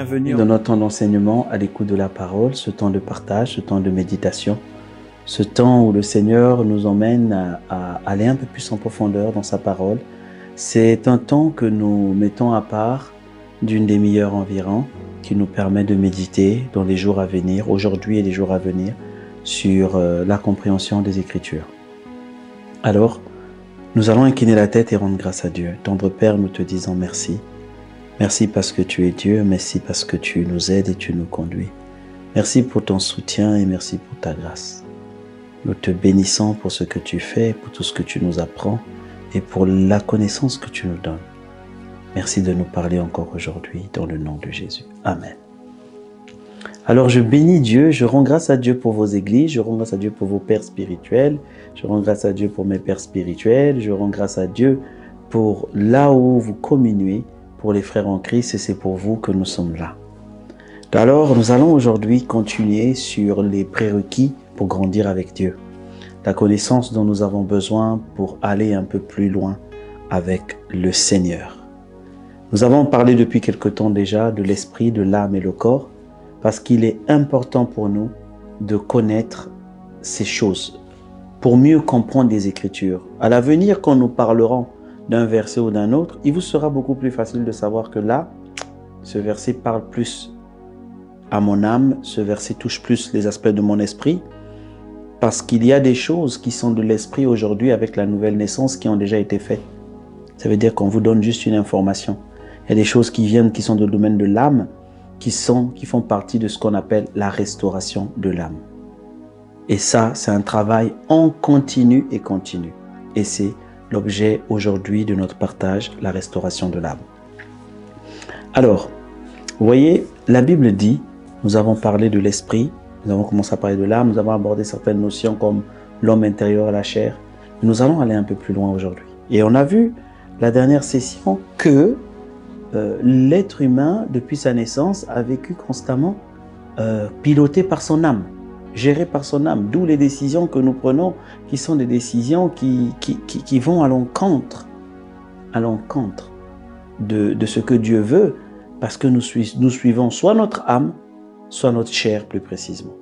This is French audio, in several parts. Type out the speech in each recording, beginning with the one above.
Bienvenue dans notre temps d'enseignement à l'écoute de la parole, ce temps de partage, ce temps de méditation, ce temps où le Seigneur nous emmène à aller un peu plus en profondeur dans sa parole. C'est un temps que nous mettons à part d'une demi-heure environ qui nous permet de méditer dans les jours à venir, aujourd'hui et les jours à venir, sur la compréhension des Écritures. Alors, nous allons incliner la tête et rendre grâce à Dieu. Tendre Père, nous te disons merci. Merci parce que tu es Dieu, merci parce que tu nous aides et tu nous conduis. Merci pour ton soutien et merci pour ta grâce. Nous te bénissons pour ce que tu fais, pour tout ce que tu nous apprends et pour la connaissance que tu nous donnes. Merci de nous parler encore aujourd'hui dans le nom de Jésus. Amen. Alors je bénis Dieu, je rends grâce à Dieu pour vos églises, je rends grâce à Dieu pour vos pères spirituels, je rends grâce à Dieu pour mes pères spirituels, je rends grâce à Dieu pour là où vous communiez, pour les frères en Christ, et c'est pour vous que nous sommes là. Alors, nous allons aujourd'hui continuer sur les prérequis pour grandir avec Dieu. La connaissance dont nous avons besoin pour aller un peu plus loin avec le Seigneur. Nous avons parlé depuis quelque temps déjà de l'esprit, de l'âme et le corps, parce qu'il est important pour nous de connaître ces choses, pour mieux comprendre les Écritures. À l'avenir, quand nous parlerons d'un verset ou d'un autre, il vous sera beaucoup plus facile de savoir que là, ce verset parle plus à mon âme, ce verset touche plus les aspects de mon esprit, parce qu'il y a des choses qui sont de l'esprit aujourd'hui avec la nouvelle naissance qui ont déjà été faites. Ça veut dire qu'on vous donne juste une information. Il y a des choses qui viennent, qui sont dans le domaine de l'âme, qui font partie de ce qu'on appelle la restauration de l'âme. Et ça, c'est un travail en continu et continu. Et c'est l'objet aujourd'hui de notre partage, la restauration de l'âme. Alors, vous voyez, la Bible dit, nous avons parlé de l'esprit, nous avons commencé à parler de l'âme, nous avons abordé certaines notions comme l'homme intérieur et la chair. Nous allons aller un peu plus loin aujourd'hui. Et on a vu la dernière session que l'être humain, depuis sa naissance, a vécu constamment piloté par son âme, géré par son âme, d'où les décisions que nous prenons, qui sont des décisions qui vont à l'encontre de ce que Dieu veut, parce que nous suivons soit notre âme, soit notre chair plus précisément.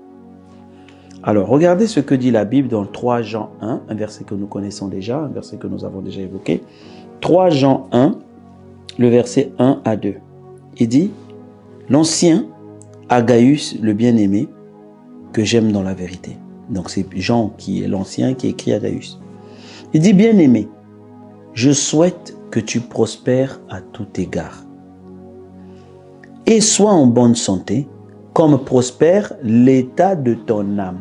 Alors, regardez ce que dit la Bible dans 3 Jean 1, un verset que nous connaissons déjà, un verset que nous avons déjà évoqué. 3 Jean 1, le verset 1 à 2. Il dit, « L'ancien Agaius, le bien-aimé, que j'aime dans la vérité. » Donc c'est Jean qui est l'ancien qui écrit à Agaius. Il dit, « Bien-aimé, je souhaite que tu prospères à tout égard et sois en bonne santé, comme prospère l'état de ton âme. »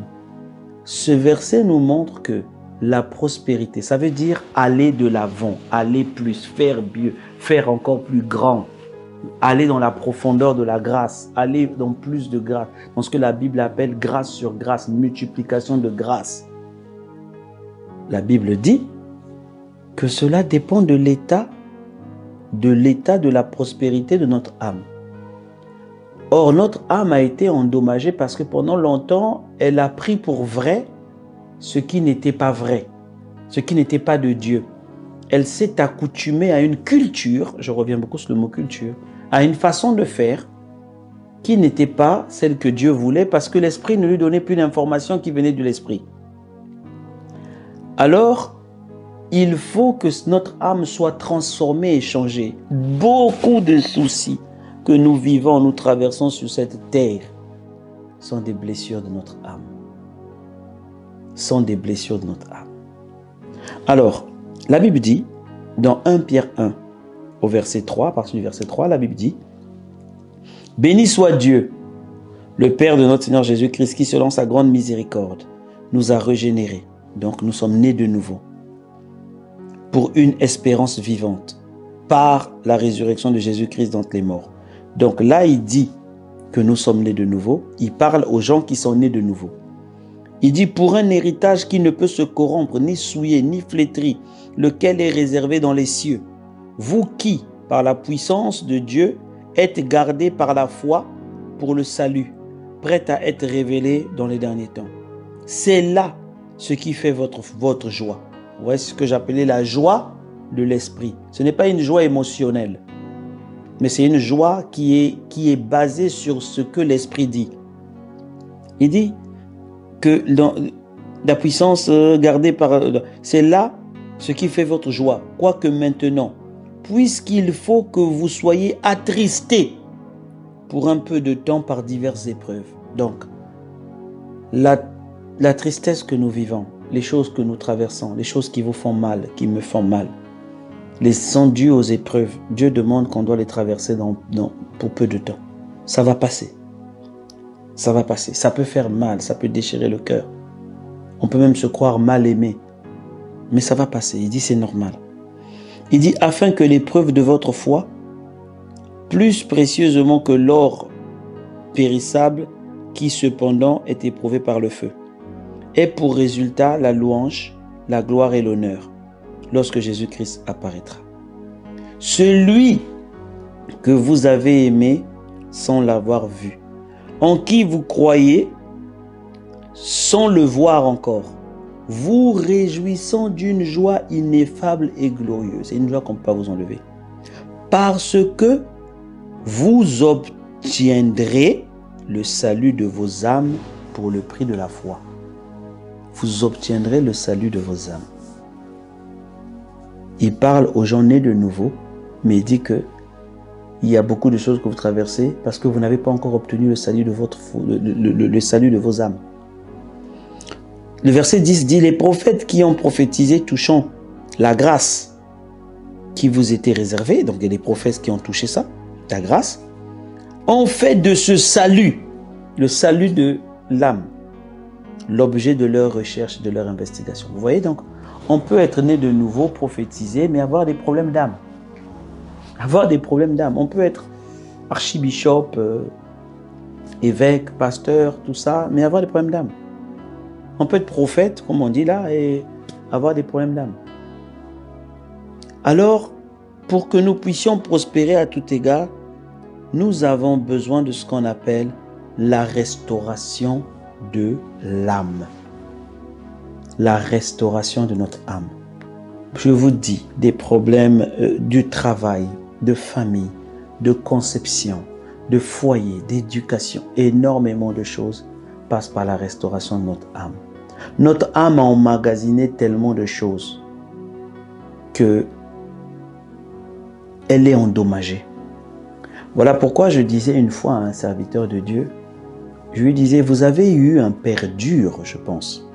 Ce verset nous montre que la prospérité, ça veut dire aller de l'avant, aller plus, faire mieux, faire encore plus grand, aller dans la profondeur de la grâce, aller dans plus de grâce, dans ce que la Bible appelle grâce sur grâce, multiplication de grâce. La Bible dit que cela dépend de l'état de la prospérité de notre âme. Or, notre âme a été endommagée parce que pendant longtemps, elle a pris pour vrai ce qui n'était pas vrai, ce qui n'était pas de Dieu. Elle s'est accoutumée à une culture, je reviens beaucoup sur le mot culture, à une façon de faire qui n'était pas celle que Dieu voulait parce que l'esprit ne lui donnait plus d'informations qui venaient de l'esprit. Alors, il faut que notre âme soit transformée et changée. Beaucoup de soucis que nous vivons, nous traversons sur cette terre sont des blessures de notre âme. Sont des blessures de notre âme. Alors, la Bible dit, dans 1 Pierre 1, au verset 3, à partir du verset 3, la Bible dit, « Béni soit Dieu, le Père de notre Seigneur Jésus-Christ, qui selon sa grande miséricorde, nous a régénérés. » Donc, nous sommes nés de nouveau pour une espérance vivante par la résurrection de Jésus-Christ d'entre les morts. Donc là, il dit que nous sommes nés de nouveau. Il parle aux gens qui sont nés de nouveau. Il dit, pour un héritage qui ne peut se corrompre, ni souiller, ni flétrir, lequel est réservé dans les cieux. Vous qui, par la puissance de Dieu, êtes gardés par la foi pour le salut, prêt à être révélé dans les derniers temps. C'est là ce qui fait votre joie. Vous voyez ce que j'appelais la joie de l'esprit. Ce n'est pas une joie émotionnelle. mais c'est une joie qui est basée sur ce que l'Esprit dit. Il dit que dans la puissance gardée par... C'est là ce qui fait votre joie. Quoique maintenant, puisqu'il faut que vous soyez attristés pour un peu de temps par diverses épreuves. Donc, la tristesse que nous vivons, les choses que nous traversons, les choses qui vous font mal, qui me font mal, les sont dues aux épreuves. Dieu demande qu'on doit les traverser pour peu de temps. Ça va passer. Ça va passer. Ça peut faire mal, ça peut déchirer le cœur. On peut même se croire mal aimé. Mais ça va passer. Il dit c'est normal. Il dit afin que l'épreuve de votre foi, plus précieusement que l'or périssable, qui cependant est éprouvé par le feu, ait pour résultat la louange, la gloire et l'honneur, lorsque Jésus-Christ apparaîtra. Celui que vous avez aimé sans l'avoir vu, en qui vous croyez sans le voir encore, vous réjouissant d'une joie ineffable et glorieuse. C'est une joie qu'on ne peut pas vous enlever. Parce que vous obtiendrez le salut de vos âmes pour le prix de la foi. Vous obtiendrez le salut de vos âmes. Il parle aux gens nés de nouveau, mais il dit que il y a beaucoup de choses que vous traversez parce que vous n'avez pas encore obtenu le salut de le salut de vos âmes. Le verset 10 dit, les prophètes qui ont prophétisé touchant la grâce qui vous était réservée, donc il y a des prophètes qui ont touché ça, la grâce, ont fait de ce salut, le salut de l'âme, l'objet de leur recherche, de leur investigation. Vous voyez donc, on peut être né de nouveau, prophétiser, mais avoir des problèmes d'âme. Avoir des problèmes d'âme. On peut être archibishop, évêque, pasteur, tout ça, mais avoir des problèmes d'âme. On peut être prophète, comme on dit là, et avoir des problèmes d'âme. Alors, pour que nous puissions prospérer à tout égard, nous avons besoin de ce qu'on appelle la restauration de l'âme. La restauration de notre âme. Je vous dis, des problèmes du travail, de famille, de conception, de foyer, d'éducation, énormément de choses passent par la restauration de notre âme. Notre âme a emmagasiné tellement de choses que elle est endommagée. Voilà pourquoi je disais une fois à un serviteur de Dieu, je lui disais, vous avez eu un père dur, je pense.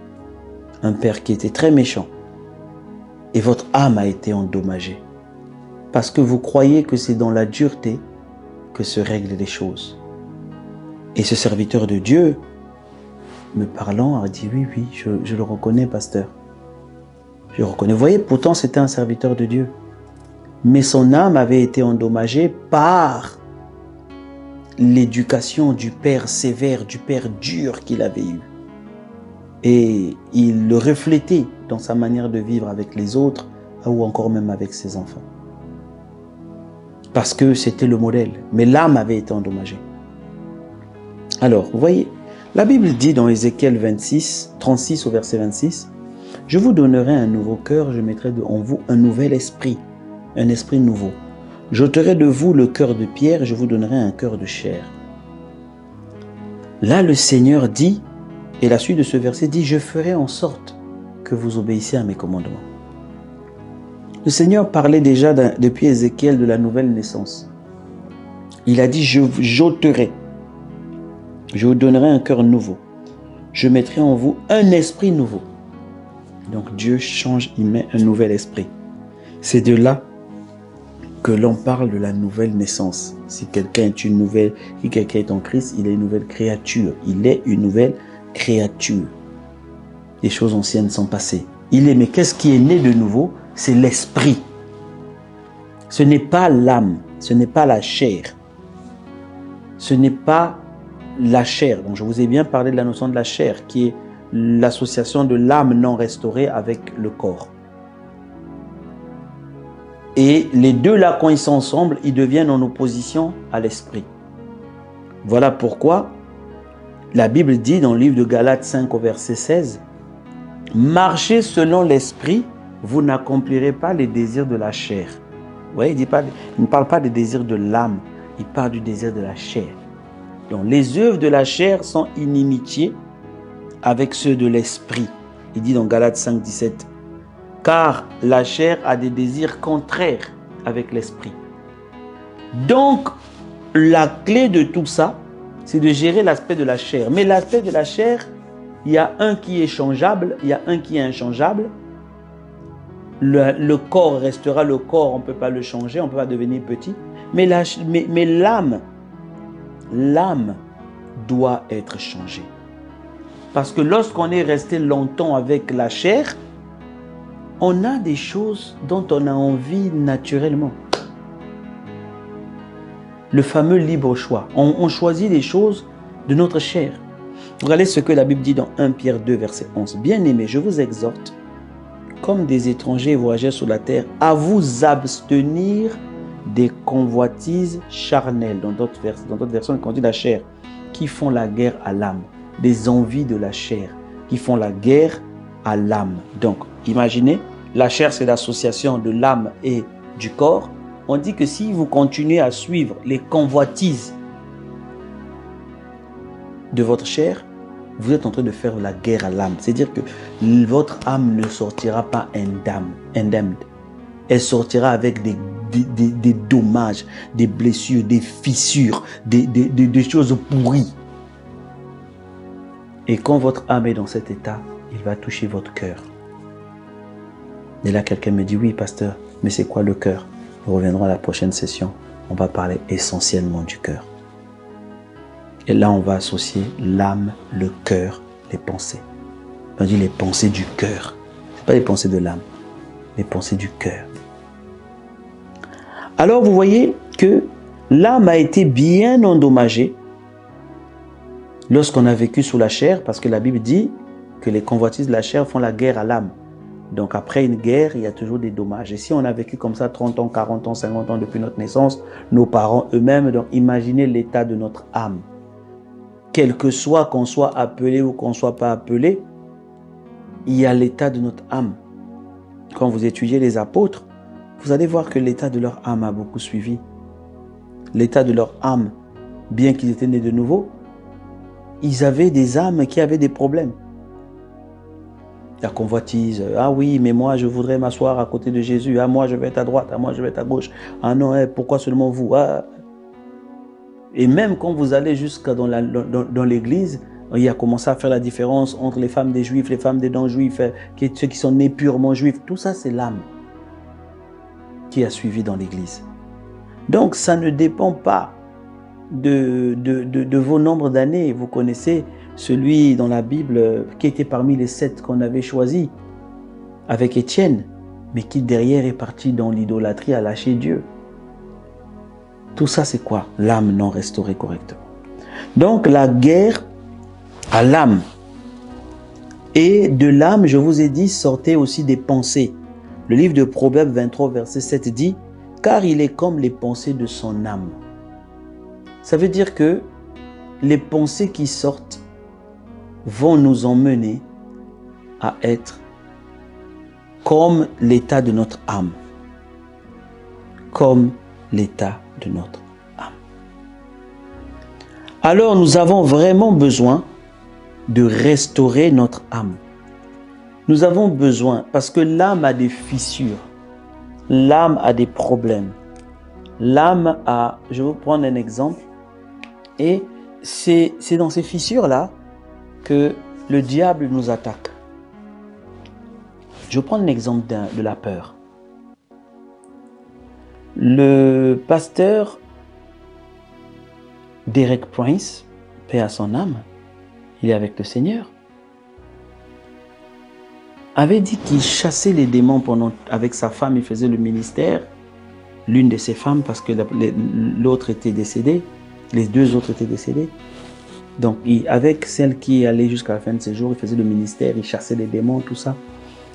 Un père qui était très méchant. Et votre âme a été endommagée. Parce que vous croyez que c'est dans la dureté que se règlent les choses. Et ce serviteur de Dieu, me parlant, a dit, oui, je le reconnais, pasteur. Je le reconnais. Vous voyez, pourtant c'était un serviteur de Dieu. Mais son âme avait été endommagée par l'éducation du père sévère, du père dur qu'il avait eu. Et il le reflétait dans sa manière de vivre avec les autres ou encore même avec ses enfants. Parce que c'était le modèle. Mais l'âme avait été endommagée. Alors, vous voyez, la Bible dit dans Ézéchiel 36 au verset 26, « Je vous donnerai un nouveau cœur, je mettrai en vous un nouvel esprit, un esprit nouveau. J'ôterai de vous le cœur de pierre et je vous donnerai un cœur de chair. » Là, le Seigneur dit, et la suite de ce verset dit, « Je ferai en sorte que vous obéissiez à mes commandements. » Le Seigneur parlait déjà depuis Ézéchiel de la nouvelle naissance. Il a dit, j'ôterai, je vous donnerai un cœur nouveau. Je mettrai en vous un esprit nouveau. Donc Dieu change, il met un nouvel esprit. C'est de là que l'on parle de la nouvelle naissance. Si quelqu'un est si quelqu'un est en Christ, il est une nouvelle créature. Il est une nouvelle créature. Les choses anciennes sont passées. Mais qu'est-ce qui est né de nouveau? C'est l'esprit. Ce n'est pas l'âme, ce n'est pas la chair. Ce n'est pas la chair. Donc je vous ai bien parlé de la notion de la chair, qui est l'association de l'âme non restaurée avec le corps. Et les deux là, quand ils sont ensemble, ils deviennent en opposition à l'esprit. Voilà pourquoi la Bible dit dans le livre de Galates 5 au verset 16, « Marchez selon l'esprit, vous n'accomplirez pas les désirs de la chair. » voyez, il ne parle pas des désirs de l'âme, il parle du désir de la chair. Donc les œuvres de la chair sont inimitié avec ceux de l'esprit. Il dit dans Galates 5, 17, car la chair a des désirs contraires avec l'esprit. Donc, la clé de tout ça, c'est de gérer l'aspect de la chair. Mais l'aspect de la chair, il y a un qui est changeable, il y a un qui est inchangeable. Le corps restera le corps, on ne peut pas le changer, on ne peut pas devenir petit. Mais l'âme doit être changée. Parce que lorsqu'on est resté longtemps avec la chair, on a des choses dont on a envie naturellement. Le fameux libre choix. On choisit des choses de notre chair. Regardez ce que la Bible dit dans 1 Pierre 2, verset 11. Bien-aimés, je vous exhorte, comme des étrangers voyageurs sur la terre, à vous abstenir des convoitises charnelles, dans d'autres versions, on dit la chair, qui font la guerre à l'âme. Des envies de la chair, qui font la guerre à l'âme. Donc, imaginez, la chair, c'est l'association de l'âme et du corps. On dit que si vous continuez à suivre les convoitises de votre chair, vous êtes en train de faire la guerre à l'âme. C'est-à-dire que votre âme ne sortira pas indemne. Elle sortira avec des dommages, des blessures, des fissures, des choses pourries. Et quand votre âme est dans cet état, il va toucher votre cœur. Et là, quelqu'un me dit, oui, pasteur, mais c'est quoi le cœur? Nous reviendrons à la prochaine session. On va parler essentiellement du cœur. Et là, on va associer l'âme, le cœur, les pensées. On dit les pensées du cœur. Ce n'est pas les pensées de l'âme, les pensées du cœur. Alors, vous voyez que l'âme a été bien endommagée lorsqu'on a vécu sous la chair, parce que la Bible dit que les convoitises de la chair font la guerre à l'âme. Donc après une guerre, il y a toujours des dommages. Et si on a vécu comme ça 30 ans, 40 ans, 50 ans depuis notre naissance, nos parents eux-mêmes, donc imaginez l'état de notre âme. Quel que soit qu'on soit appelé ou qu'on ne soit pas appelé, il y a l'état de notre âme. Quand vous étudiez les apôtres, vous allez voir que l'état de leur âme a beaucoup suivi. L'état de leur âme, bien qu'ils étaient nés de nouveau, ils avaient des âmes qui avaient des problèmes. La convoitise, ah oui, mais moi je voudrais m'asseoir à côté de Jésus, ah moi je vais être à droite, ah moi je vais être à gauche, ah non, pourquoi seulement vous, ah. Et même quand vous allez jusqu'à dans l'église, il a commencé à faire la différence entre les femmes des juifs, les femmes des non-juifs, ceux qui sont nés purement juifs, tout ça c'est l'âme qui a suivi dans l'église. Donc ça ne dépend pas de vos nombres d'années. Vous connaissez celui dans la Bible qui était parmi les 7 qu'on avait choisis avec Étienne, mais qui derrière est parti dans l'idolâtrie à lâcher Dieu. Tout ça c'est quoi? L'âme non restaurée correctement. Donc la guerre à l'âme. Et de l'âme, je vous ai dit, sortez aussi des pensées. Le livre de Proverbes 23, verset 7 dit, car il est comme les pensées de son âme. Ça veut dire que les pensées qui sortent vont nous emmener à être comme l'état de notre âme. Comme l'état de notre âme. Alors nous avons vraiment besoin de restaurer notre âme. Nous avons besoin, parce que l'âme a des fissures, l'âme a des problèmes. L'âme a, je vais vous prendre un exemple, et c'est dans ces fissures-là que le diable nous attaque. Je vais prendre l'exemple de la peur. Le pasteur Derek Prince, paix à son âme, il est avec le Seigneur, avait dit qu'il chassait les démons avec sa femme, il faisait le ministère, l'une de ses femmes parce que l'autre était décédée, les 2 autres étaient décédés. Donc avec celle qui allait jusqu'à la fin de ses jours, il faisait le ministère, il chassait les démons, tout ça.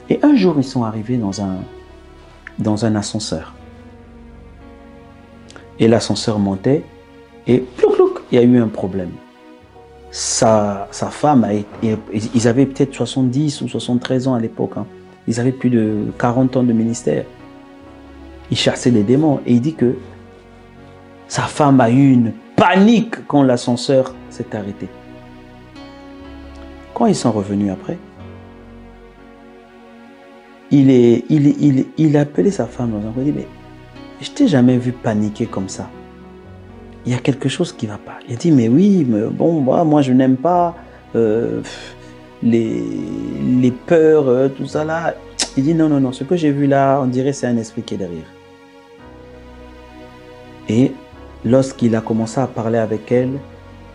Et un jour, ils sont arrivés dans un ascenseur. Et l'ascenseur montait et plouc, plouc, il y a eu un problème. Sa femme, ils avaient peut-être 70 ou 73 ans à l'époque. Hein. Ils avaient plus de 40 ans de ministère. Il chassait les démons. Et il dit que sa femme a eu une panique quand l'ascenseur s'est arrêté. Quand ils sont revenus après, il a appelé sa femme dans un coin. Il dit, mais je t'ai jamais vu paniquer comme ça. Il y a quelque chose qui ne va pas. Il a dit, mais oui, mais bon, moi je n'aime pas les peurs, tout ça là. Il dit, non, ce que j'ai vu là, on dirait c'est un esprit qui est derrière. Et lorsqu'il a commencé à parler avec elle,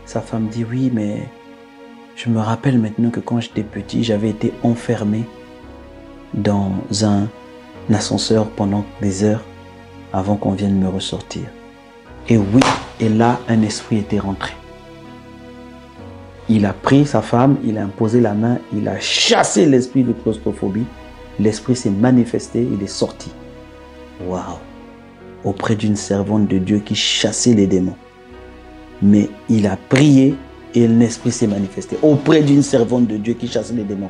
sa femme dit, oui, mais je me rappelle maintenant que quand j'étais petit, j'avais été enfermé dans un ascenseur pendant des heures avant qu'on vienne me ressortir. Et oui, et là, un esprit était rentré. Il a pris sa femme, il a imposé la main, il a chassé l'esprit de claustrophobie. L'esprit s'est manifesté, il est sorti. Waouh! Auprès d'une servante de Dieu qui chassait les démons. Mais il a prié et l'esprit s'est manifesté. Auprès d'une servante de Dieu qui chassait les démons.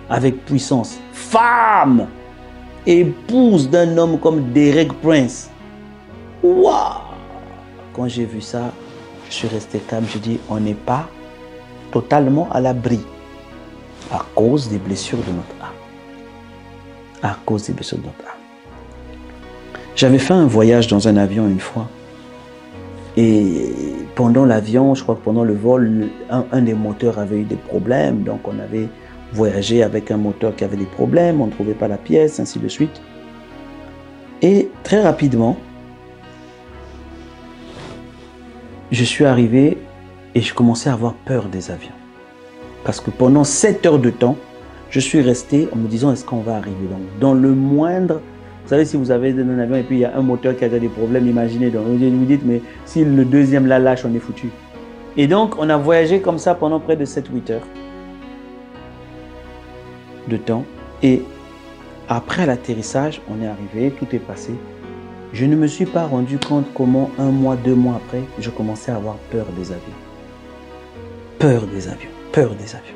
Avec puissance. Femme! Épouse d'un homme comme Derek Prince. Waouh! Quand j'ai vu ça, je suis resté calme. Je dis, on n'est pas totalement à l'abri à cause des blessures de notre âme. À cause des blessures de notre âme. J'avais fait un voyage dans un avion une fois. Et pendant l'avion, je crois que pendant le vol, un des moteurs avait eu des problèmes. Donc on avait voyagé avec un moteur qui avait des problèmes. On ne trouvait pas la pièce, ainsi de suite. Et très rapidement, je suis arrivé et je commençais à avoir peur des avions. Parce que pendant 7 heures de temps, je suis resté en me disant, est-ce qu'on va arriver dans le moindre... Vous savez, si vous avez un avion et puis il y a un moteur qui a des problèmes, imaginez. Donc vous vous dites, mais si le deuxième la lâche, on est foutu. Et donc, on a voyagé comme ça pendant près de 7-8 heures de temps. Et après l'atterrissage, on est arrivé, tout est passé. Je ne me suis pas rendu compte comment 1 mois, 2 mois après, je commençais à avoir peur des avions. Peur des avions, peur des avions.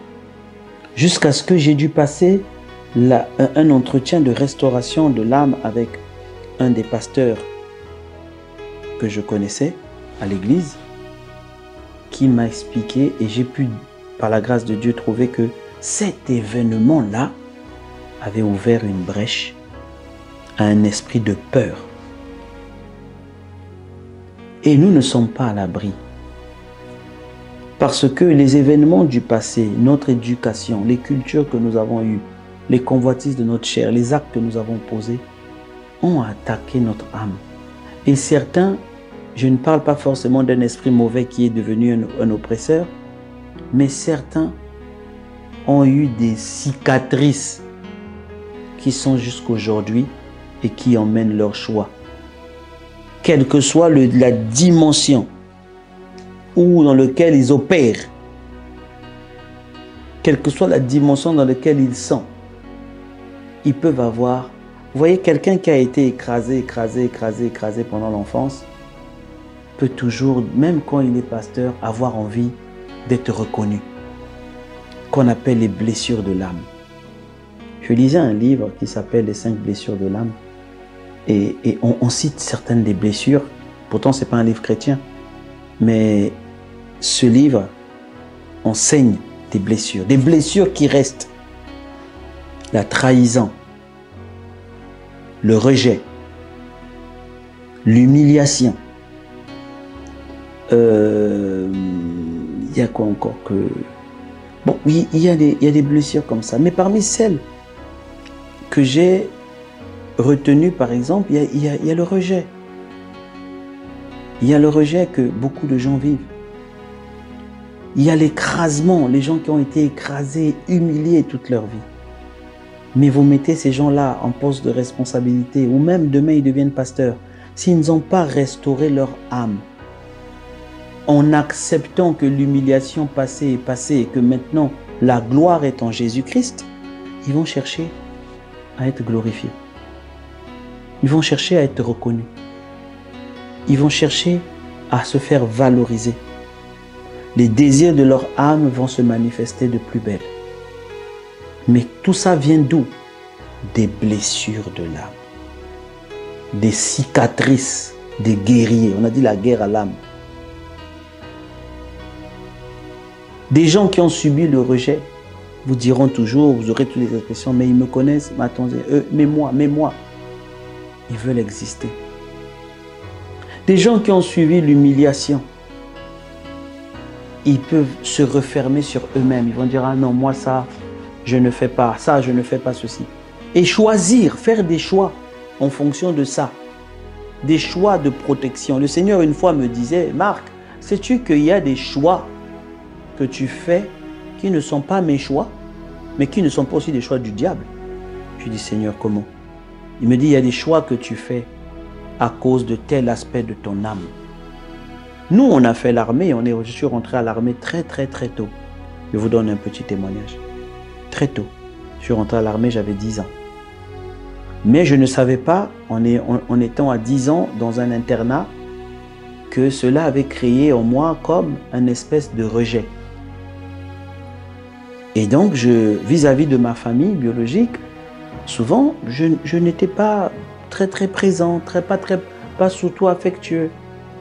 Jusqu'à ce que j'ai dû passer un entretien de restauration de l'âme avec un des pasteurs que je connaissais à l'église, qui m'a expliqué, et j'ai pu, par la grâce de Dieu, trouver que cet événement-là avait ouvert une brèche à un esprit de peur. Et nous ne sommes pas à l'abri. Parce que les événements du passé, notre éducation, les cultures que nous avons eues, les convoitises de notre chair, les actes que nous avons posés, ont attaqué notre âme. Et certains, je ne parle pas forcément d'un esprit mauvais qui est devenu un oppresseur, mais certains ont eu des cicatrices qui sont jusqu'aujourd'hui et qui emmènent leur choix. Quelle que soit la dimension ou dans laquelle ils opèrent, quelle que soit la dimension dans laquelle ils sont, ils peuvent avoir... Vous voyez, quelqu'un qui a été écrasé pendant l'enfance peut toujours, même quand il est pasteur, avoir envie d'être reconnu, qu'on appelle les blessures de l'âme. Je lisais un livre qui s'appelle Les 5 blessures de l'âme et on cite certaines des blessures, pourtant ce n'est pas un livre chrétien, mais ce livre enseigne des blessures qui restent. La trahison, le rejet, l'humiliation. Il y a quoi encore que... Bon, oui, il y a des blessures comme ça. Mais parmi celles que j'ai retenues, par exemple, il y a le rejet. Il y a le rejet que beaucoup de gens vivent. Il y a l'écrasement, les gens qui ont été écrasés, humiliés toute leur vie. Mais vous mettez ces gens-là en poste de responsabilité, ou même demain ils deviennent pasteurs, s'ils n'ont pas restauré leur âme, en acceptant que l'humiliation passée est passée et que maintenant la gloire est en Jésus-Christ, ils vont chercher à être glorifiés. Ils vont chercher à être reconnus. Ils vont chercher à se faire valoriser. Les désirs de leur âme vont se manifester de plus belle. Mais tout ça vient d'où? Des blessures de l'âme. des cicatrices, des guerriers. On a dit la guerre à l'âme. Des gens qui ont subi le rejet vous diront toujours, vous aurez toutes les expressions, mais ils me connaissent, mais attendez, mais moi. Ils veulent exister. Des gens qui ont suivi l'humiliation, ils peuvent se refermer sur eux-mêmes. Ils vont dire, ah non, moi ça, je ne fais pas, ça, je ne fais pas ceci. Et choisir, faire des choix en fonction de ça. Des choix de protection. Le Seigneur une fois me disait, Marc, sais-tu qu'il y a des choix que tu fais qui ne sont pas mes choix, mais qui ne sont pas aussi des choix du diable? Je dis, Seigneur, comment? Il me dit, il y a des choix que tu fais à cause de tel aspect de ton âme. Nous, on a fait l'armée, je suis rentré à l'armée très tôt. Je vous donne un petit témoignage. Très tôt. Je suis rentré à l'armée, j'avais 10 ans. Mais je ne savais pas, en étant à 10 ans dans un internat, que cela avait créé en moi comme une espèce de rejet. Et donc, vis-à-vis de ma famille biologique, souvent, je n'étais pas très présent, pas surtout affectueux.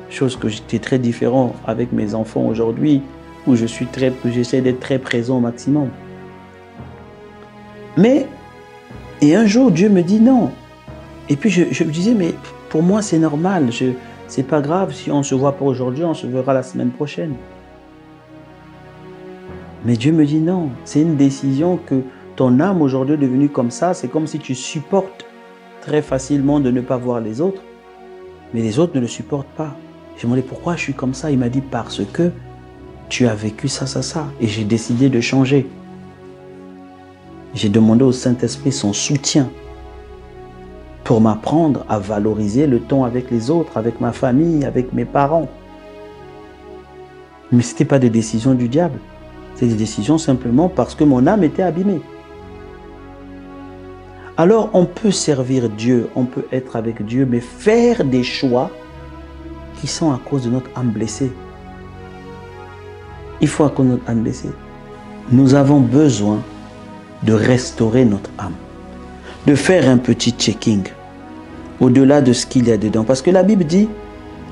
Chose que j'étais très différent avec mes enfants aujourd'hui, où j'essaie d'être très présent au maximum. Mais, et un jour, Dieu me dit non. Et puis je me disais, mais pour moi, c'est normal. C'est pas grave, si on ne se voit pas aujourd'hui, on se verra la semaine prochaine. Mais Dieu me dit non, c'est une décision que ton âme aujourd'hui est devenue comme ça. C'est comme si tu supportes très facilement de ne pas voir les autres, mais les autres ne le supportent pas. J'ai demandé pourquoi je suis comme ça. Il m'a dit parce que tu as vécu ça. Et j'ai décidé de changer. J'ai demandé au Saint-Esprit son soutien pour m'apprendre à valoriser le temps avec les autres, avec ma famille, avec mes parents. Mais ce n'était pas des décisions du diable. C'est des décisions simplement parce que mon âme était abîmée. Alors on peut servir Dieu, on peut être avec Dieu, mais faire des choix qui sont à cause de notre âme blessée. Il faut à cause de notre âme blessée. Nous avons besoin de restaurer notre âme, de faire un petit checking au-delà de ce qu'il y a dedans. Parce que la Bible dit,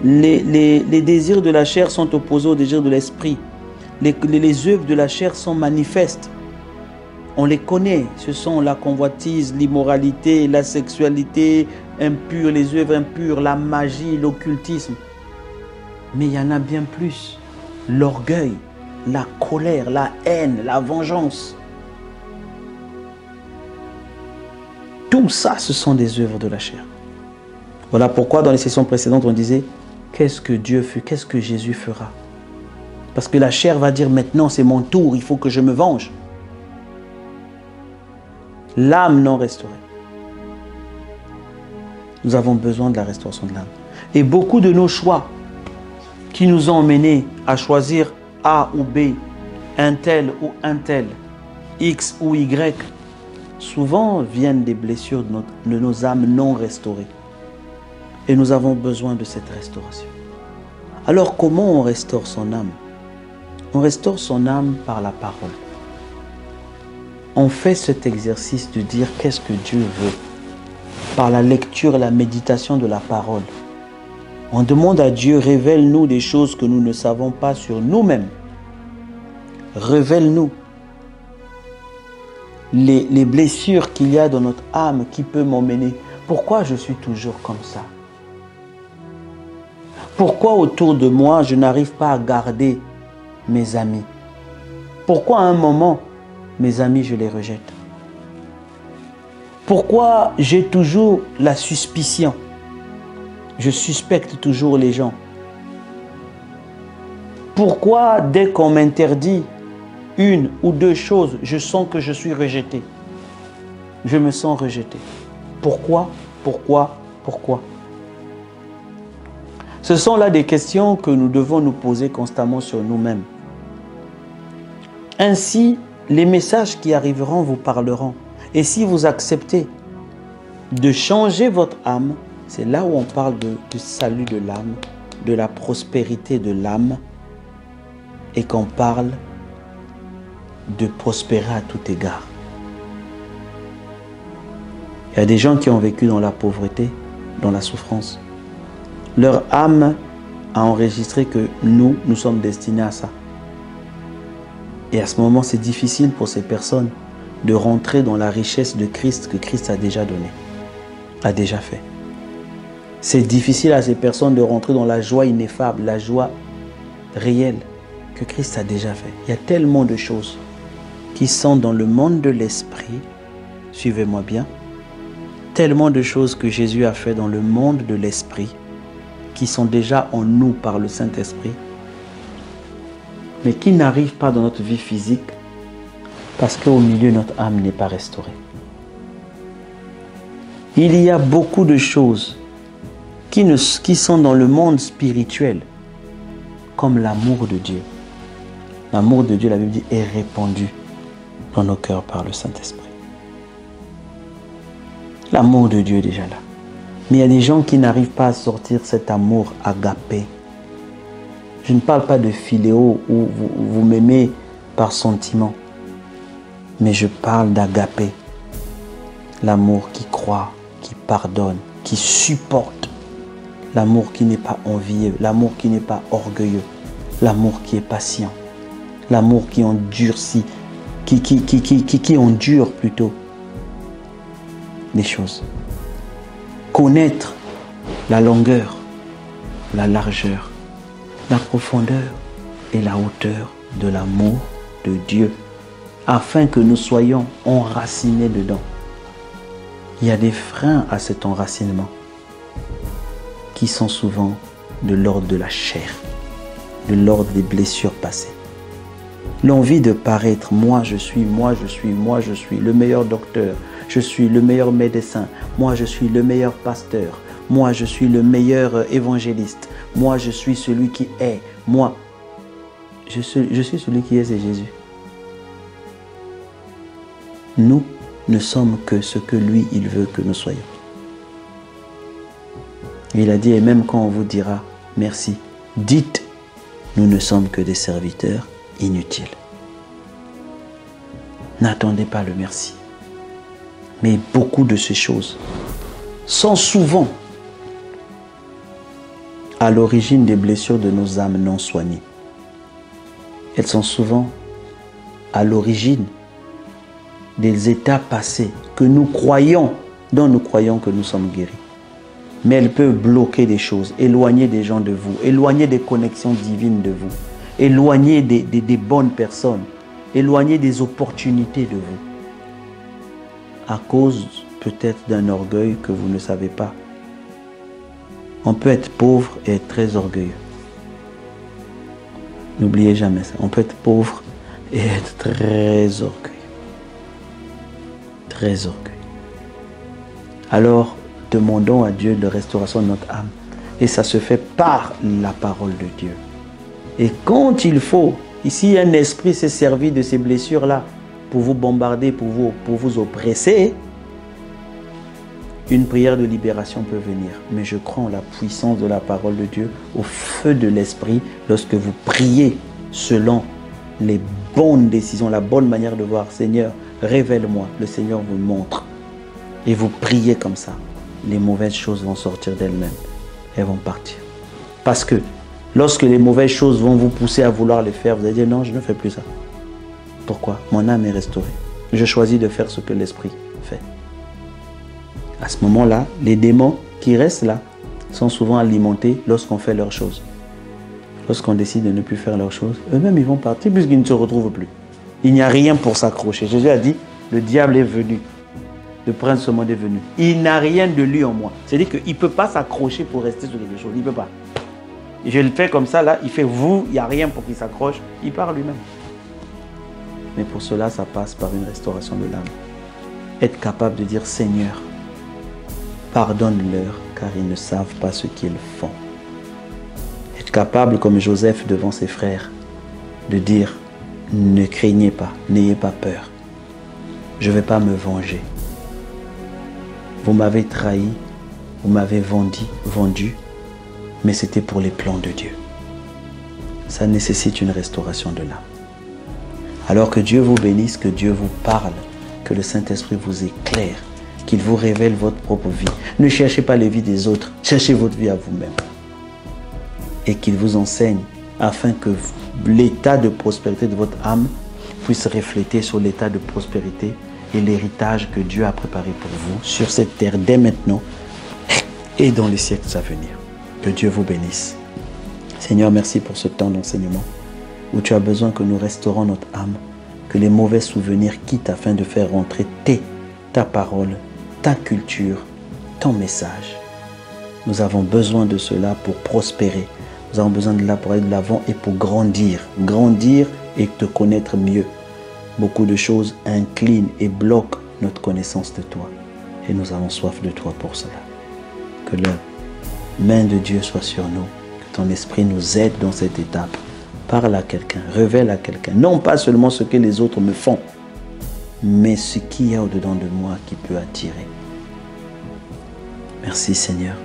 les désirs de la chair sont opposés aux désirs de l'esprit. Les œuvres de la chair sont manifestes. On les connaît. Ce sont la convoitise, l'immoralité, la sexualité impure, les œuvres impures, la magie, l'occultisme. Mais il y en a bien plus. L'orgueil, la colère, la haine, la vengeance. Tout ça, ce sont des œuvres de la chair. Voilà pourquoi dans les sessions précédentes, on disait, qu'est-ce que Dieu fait, qu'est-ce que Jésus fera? Parce que la chair va dire, maintenant c'est mon tour, il faut que je me venge. L'âme non restaurée. Nous avons besoin de la restauration de l'âme. Et beaucoup de nos choix qui nous ont menés à choisir A ou B, un tel ou un tel, X ou Y, souvent viennent des blessures de nos âmes non restaurées. Et nous avons besoin de cette restauration. Alors comment on restaure son âme? On restaure son âme par la parole. On fait cet exercice de dire qu'est-ce que Dieu veut par la lecture et la méditation de la parole. On demande à Dieu, révèle-nous des choses que nous ne savons pas sur nous-mêmes. Révèle-nous les blessures qu'il y a dans notre âme qui peut m'emmener. Pourquoi je suis toujours comme ça? Pourquoi autour de moi, je n'arrive pas à garder mes amis? Pourquoi à un moment, mes amis, je les rejette? Pourquoi j'ai toujours la suspicion? Je suspecte toujours les gens. Pourquoi dès qu'on m'interdit une ou deux choses, je sens que je suis rejeté? Je me sens rejeté. Pourquoi? Ce sont là des questions que nous devons nous poser constamment sur nous-mêmes. Ainsi, les messages qui arriveront vous parleront. Et si vous acceptez de changer votre âme, c'est là où on parle du salut de l'âme, de la prospérité de l'âme, et qu'on parle de prospérer à tout égard. Il y a des gens qui ont vécu dans la pauvreté, dans la souffrance. Leur âme a enregistré que nous sommes destinés à ça. Et à ce moment, c'est difficile pour ces personnes de rentrer dans la richesse de Christ que Christ a déjà donné, a déjà fait. C'est difficile à ces personnes de rentrer dans la joie ineffable, la joie réelle que Christ a déjà fait. Il y a tellement de choses qui sont dans le monde de l'esprit, suivez-moi bien, tellement de choses que Jésus a fait dans le monde de l'esprit, qui sont déjà en nous par le Saint-Esprit, mais qui n'arrivent pas dans notre vie physique parce qu'au milieu, notre âme n'est pas restaurée. Il y a beaucoup de choses qui sont dans le monde spirituel, comme l'amour de Dieu. L'amour de Dieu, la Bible dit, est répandu dans nos cœurs par le Saint-Esprit. L'amour de Dieu est déjà là. Mais il y a des gens qui n'arrivent pas à sortir cet amour agapé. Je ne parle pas de philéo où vous m'aimez par sentiment, mais je parle d'agapé. L'amour qui croit, qui pardonne, qui supporte. L'amour qui n'est pas envieux, l'amour qui n'est pas orgueilleux, l'amour qui est patient, l'amour qui endurcit, qui endure plutôt les choses. Connaître la longueur, la largeur, la profondeur et la hauteur de l'amour de Dieu, afin que nous soyons enracinés dedans. Il y a des freins à cet enracinement qui sont souvent de l'ordre de la chair, de l'ordre des blessures passées. L'envie de paraître, moi je suis le meilleur docteur, je suis le meilleur médecin, moi je suis le meilleur pasteur, moi je suis le meilleur évangéliste, moi je suis celui qui est, moi je suis celui qui est, c'est Jésus. Nous ne sommes que ce que lui, il veut que nous soyons. Il a dit, et même quand on vous dira merci, dites, nous ne sommes que des serviteurs inutiles. N'attendez pas le merci. Mais beaucoup de ces choses sont souvent à l'origine des blessures de nos âmes non soignées. Elles sont souvent à l'origine des états passés que nous croyons, dont nous croyons que nous sommes guéris. Mais elles peuvent bloquer des choses, éloigner des gens de vous, éloigner des connexions divines de vous, éloigner des bonnes personnes, éloigner des opportunités de vous. À cause peut-être d'un orgueil que vous ne savez pas. On peut être pauvre et être très orgueilleux. N'oubliez jamais ça. On peut être pauvre et être très orgueilleux. Très orgueilleux. Alors, demandons à Dieu de restauration de notre âme. Et ça se fait par la parole de Dieu. Et quand il faut, ici un esprit s'est servi de ces blessures-là pour vous bombarder, pour vous oppresser, une prière de libération peut venir. Mais je crois en la puissance de la parole de Dieu, au feu de l'esprit, lorsque vous priez selon les bonnes décisions, la bonne manière de voir. Seigneur, révèle-moi. Le Seigneur vous montre. Et vous priez comme ça. Les mauvaises choses vont sortir d'elles-mêmes. Elles vont partir. Parce que lorsque les mauvaises choses vont vous pousser à vouloir les faire, vous allez dire non, je ne fais plus ça. Pourquoi? Mon âme est restaurée. Je choisis de faire ce que l'esprit fait. À ce moment-là, les démons qui restent là sont souvent alimentés lorsqu'on fait leurs choses. Lorsqu'on décide de ne plus faire leurs choses, eux-mêmes ils vont partir puisqu'ils ne se retrouvent plus. Il n'y a rien pour s'accrocher. Jésus a dit, le diable est venu. Le prince de ce monde est venu. Il n'a rien de lui en moi. C'est-à-dire qu'il ne peut pas s'accrocher pour rester sur quelque chose. Il ne peut pas. Je le fais comme ça, là, il fait vous, il n'y a rien pour qu'il s'accroche. Il part lui-même. Mais pour cela, ça passe par une restauration de l'âme. Être capable de dire, Seigneur, pardonne-leur, car ils ne savent pas ce qu'ils font. Être capable, comme Joseph devant ses frères, de dire, ne craignez pas, n'ayez pas peur. Je ne vais pas me venger. Vous m'avez trahi, vous m'avez vendu, mais c'était pour les plans de Dieu. Ça nécessite une restauration de l'âme. Alors que Dieu vous bénisse, que Dieu vous parle, que le Saint-Esprit vous éclaire qu'il vous révèle votre propre vie. Ne cherchez pas les vies des autres, cherchez votre vie à vous-même. Et qu'il vous enseigne afin que l'état de prospérité de votre âme puisse refléter sur l'état de prospérité et l'héritage que Dieu a préparé pour vous sur cette terre dès maintenant et dans les siècles à venir. Que Dieu vous bénisse. Seigneur, merci pour ce temps d'enseignement où tu as besoin que nous restaurons notre âme, que les mauvais souvenirs quittent afin de faire rentrer ta parole, ta culture, ton message. Nous avons besoin de cela pour prospérer. Nous avons besoin de cela pour aller de l'avant et pour grandir. Grandir et te connaître mieux. Beaucoup de choses inclinent et bloquent notre connaissance de toi. Et nous avons soif de toi pour cela. Que la main de Dieu soit sur nous. Que ton esprit nous aide dans cette étape. Parle à quelqu'un, révèle à quelqu'un. Non pas seulement ce que les autres me font, mais ce qu'il y a au-dedans de moi qui peut attirer. Merci Seigneur.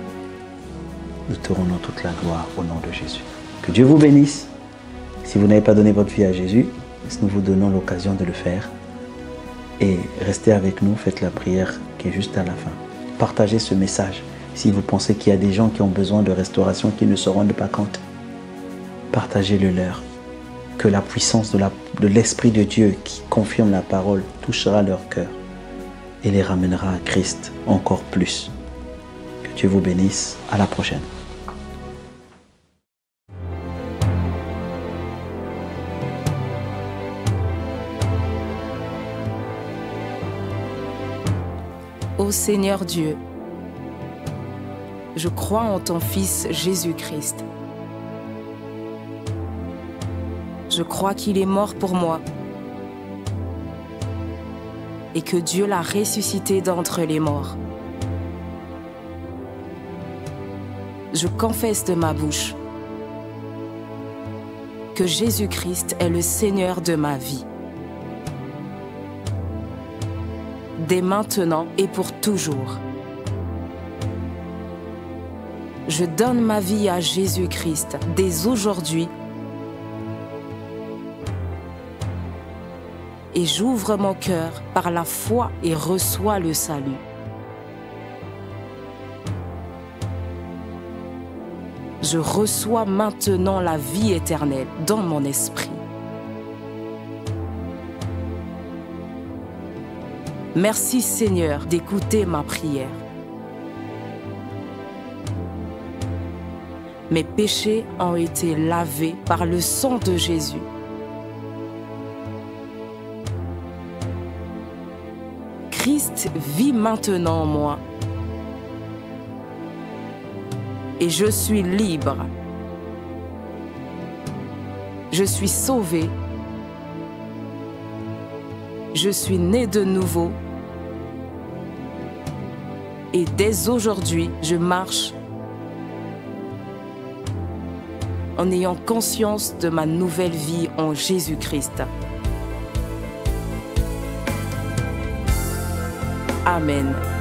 Nous te rendons toute la gloire au nom de Jésus. Que Dieu vous bénisse. Si vous n'avez pas donné votre vie à Jésus, nous vous donnons l'occasion de le faire. Et restez avec nous, faites la prière qui est juste à la fin. Partagez ce message. Si vous pensez qu'il y a des gens qui ont besoin de restauration, qui ne se rendent pas compte, partagez-le leur. Que la puissance de l'Esprit de Dieu qui confirme la parole touchera leur cœur et les ramènera à Christ encore plus. Que Dieu vous bénisse. À la prochaine. Ô Seigneur Dieu, je crois en ton Fils Jésus-Christ. Je crois qu'il est mort pour moi et que Dieu l'a ressuscité d'entre les morts. Je confesse de ma bouche que Jésus-Christ est le Seigneur de ma vie. Dès maintenant et pour toujours. Je donne ma vie à Jésus-Christ dès aujourd'hui et j'ouvre mon cœur par la foi et reçois le salut. Je reçois maintenant la vie éternelle dans mon esprit. Merci Seigneur d'écouter ma prière. Mes péchés ont été lavés par le sang de Jésus. Christ vit maintenant en moi. Et je suis libre. Je suis sauvé. Je suis né de nouveau. Et dès aujourd'hui, je marche en ayant conscience de ma nouvelle vie en Jésus-Christ. Amen.